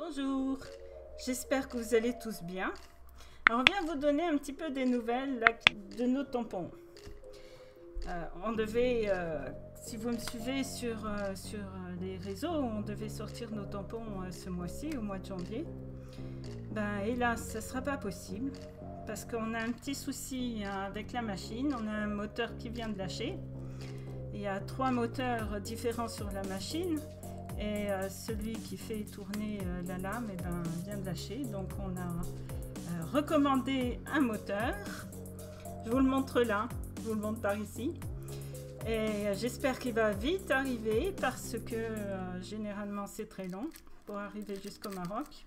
Bonjour, j'espère que vous allez tous bien. Alors, on vient vous donner un petit peu des nouvelles là, de nos tampons. On devait, si vous me suivez sur les réseaux, on devait sortir nos tampons ce mois-ci, au mois de janvier. Ben hélas, ça ne sera pas possible parce qu'on a un petit souci avec la machine. On a un moteur qui vient de lâcher. Il y a 3 moteurs différents sur la machine. Et celui qui fait tourner la lame vient de lâcher. Donc on a recommandé un moteur. Je vous le montre là, je vous le montre par ici. Et j'espère qu'il va vite arriver parce que généralement c'est très long pour arriver jusqu'au Maroc.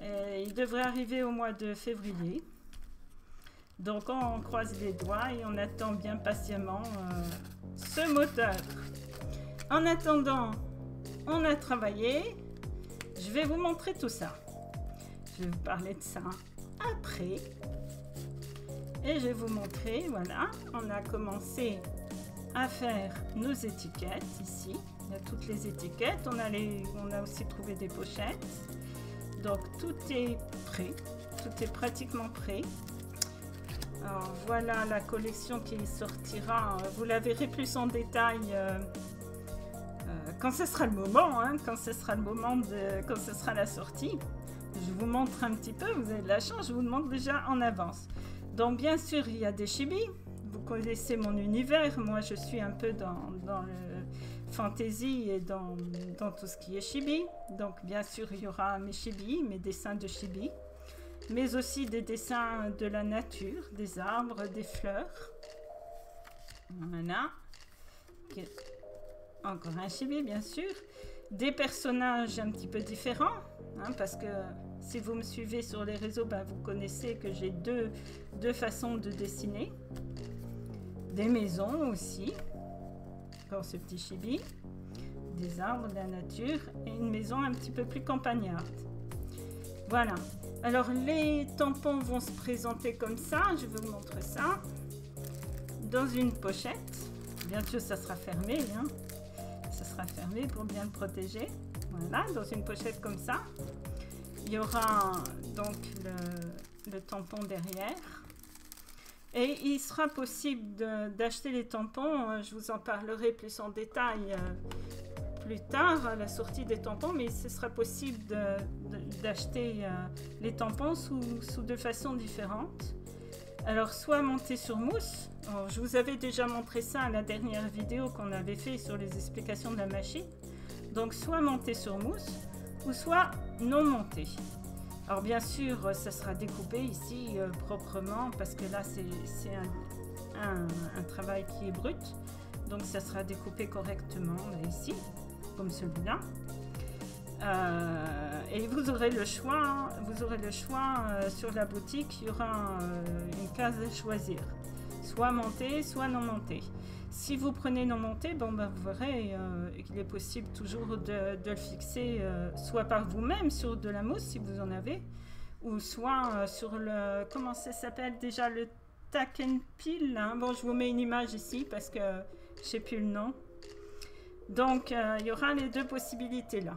Et il devrait arriver au mois de février. Donc on croise les doigts et on attend bien patiemment ce moteur. En attendant, on a travaillé. Je vais vous montrer tout ça. Je vais vous parler de ça après. Et je vais vous montrer, voilà, on a commencé à faire nos étiquettes ici. Il y a toutes les étiquettes. On a aussi trouvé des pochettes. Donc tout est prêt. Tout est pratiquement prêt. Alors voilà la collection qui sortira. Vous la verrez plus en détail quand ce sera le moment, quand ce sera la sortie. Je vous montre un petit peu, vous avez de la chance, je vous le montre déjà en avance. Donc bien sûr, il y a des chibis. Vous connaissez mon univers, moi je suis un peu dans le fantasy et dans tout ce qui est chibi. Donc bien sûr, il y aura mes chibis, mes dessins de chibi, mais aussi des dessins de la nature, des arbres, des fleurs. Voilà. Encore un chibi, bien sûr. Des personnages un petit peu différents, parce que si vous me suivez sur les réseaux, vous connaissez que j'ai deux façons de dessiner. Des maisons aussi, pour ce petit chibi. Des arbres, de la nature et une maison un petit peu plus campagnarde. Voilà. Alors, les tampons vont se présenter comme ça. Je vais vous montrer ça. Dans une pochette. Bien sûr, ça sera fermé. Ça sera fermé pour bien le protéger. Voilà, dans une pochette comme ça. Il y aura donc le tampon derrière. Et il sera possible d'acheter les tampons. Je vous en parlerai plus en détail plus tard à la sortie des tampons, mais ce sera possible d'acheter les tampons sous 2 façons différentes. Alors, soit monter sur mousse. Alors, je vous avais déjà montré ça à la dernière vidéo qu'on avait fait sur les explications de la machine. Donc, soit monter sur mousse ou soit non monter. Alors, bien sûr, ça sera découpé ici proprement parce que là, c'est un travail qui est brut. Donc, ça sera découpé correctement là, ici, comme celui-là. Et vous aurez le choix, sur la boutique, il y aura une case à choisir, soit monté, soit non monté. Si vous prenez non monté, vous verrez qu'il est possible toujours de le fixer soit par vous-même sur de la mousse si vous en avez, ou soit sur le, comment ça s'appelle déjà, le tack and peel. Bon, je vous mets une image ici parce que je ne sais plus le nom. Donc il y aura les 2 possibilités là.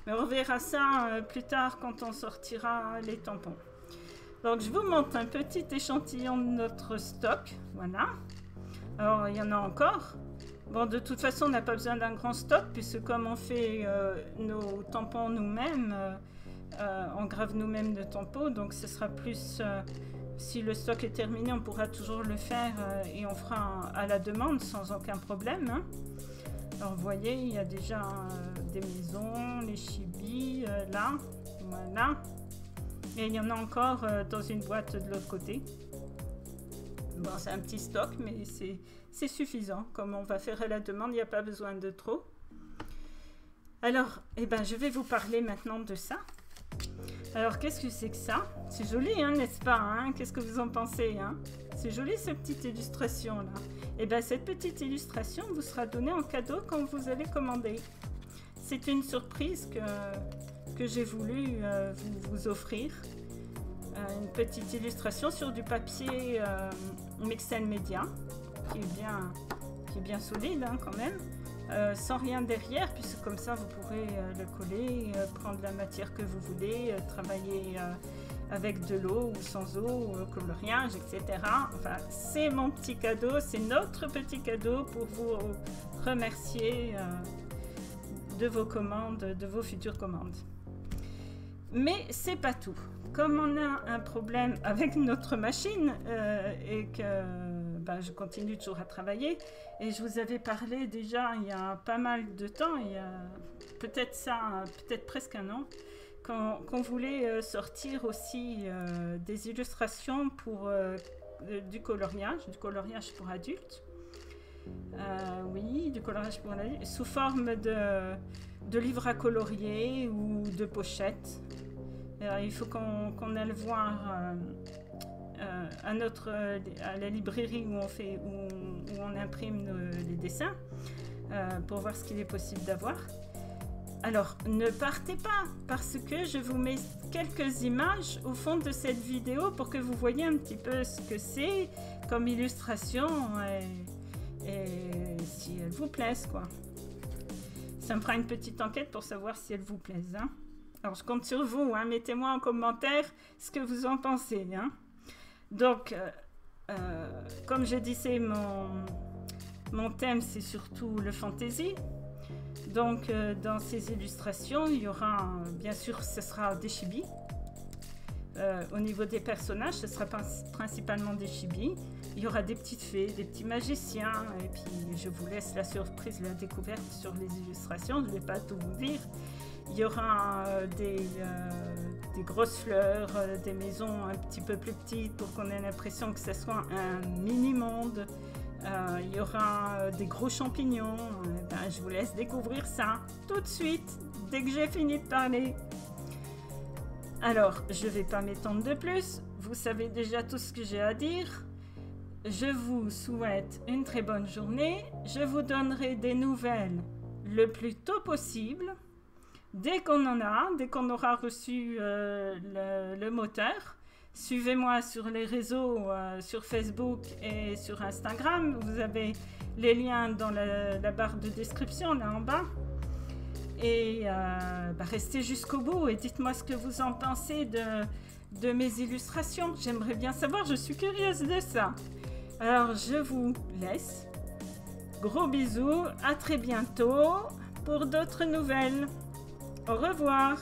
Mais on verra ça plus tard quand on sortira les tampons. Donc, je vous montre un petit échantillon de notre stock. Voilà. Alors, il y en a encore. Bon, de toute façon, on n'a pas besoin d'un grand stock puisque comme on fait nos tampons nous-mêmes, on grave nous-mêmes le tampon. Donc, ce sera plus... si le stock est terminé, on pourra toujours le faire et on fera à la demande sans aucun problème. Alors, vous voyez, il y a déjà des maisons, les chibis, là, voilà. Et il y en a encore dans une boîte de l'autre côté. Bon, c'est un petit stock, mais c'est suffisant. Comme on va faire à la demande, il n'y a pas besoin de trop. Alors, je vais vous parler maintenant de ça. Alors, qu'est-ce que c'est que ça? C'est joli, n'est-ce pas? Qu'est-ce que vous en pensez? C'est joli, cette petite illustration-là. Cette petite illustration vous sera donnée en cadeau quand vous allez commander. C'est une surprise que j'ai voulu vous offrir. Une petite illustration sur du papier Mixel Media, qui est bien solide quand même. sans rien derrière, puisque comme ça vous pourrez le coller, prendre la matière que vous voulez, travailler avec de l'eau ou sans eau, coloriage, etc. Enfin, c'est mon petit cadeau, c'est notre petit cadeau pour vous remercier de vos commandes, de vos futures commandes. Mais c'est pas tout. Comme on a un problème avec notre machine et que je continue toujours à travailler, et je vous avais parlé déjà il y a pas mal de temps, il y a peut-être presque un an, qu'on voulait sortir aussi des illustrations pour du coloriage pour adultes. Oui, du coloriage pour adultes, sous forme de livres à colorier ou de pochettes. Alors, il faut qu'on aille voir à la librairie où on imprime les dessins pour voir ce qu'il est possible d'avoir. Alors, ne partez pas, parce que je vous mets quelques images au fond de cette vidéo pour que vous voyez un petit peu ce que c'est comme illustration et si elles vous plaisent, quoi. Ça me fera une petite enquête pour savoir si elles vous plaisent, hein. Alors, je compte sur vous, hein. Mettez-moi en commentaire ce que vous en pensez, hein. Donc, comme je disais, mon thème, c'est surtout le fantasy. Donc, dans ces illustrations, il y aura, bien sûr, ce sera des chibis. Au niveau des personnages, ce sera principalement des chibis. Il y aura des petites fées, des petits magiciens. Et puis, je vous laisse la surprise, la découverte sur les illustrations. Je ne vais pas tout vous dire. Il y aura des grosses fleurs, des maisons un petit peu plus petites pour qu'on ait l'impression que ce soit un mini-monde. Il y aura des gros champignons. Je vous laisse découvrir ça tout de suite, dès que j'ai fini de parler. Alors, je ne vais pas m'étendre de plus. Vous savez déjà tout ce que j'ai à dire. Je vous souhaite une très bonne journée. Je vous donnerai des nouvelles le plus tôt possible. Dès qu'on aura reçu le moteur. Suivez-moi sur les réseaux, sur Facebook et sur Instagram. Vous avez les liens dans la barre de description, là en bas. Et restez jusqu'au bout et dites-moi ce que vous en pensez de mes illustrations. J'aimerais bien savoir, je suis curieuse de ça. Alors, je vous laisse. Gros bisous, à très bientôt pour d'autres nouvelles. Au revoir.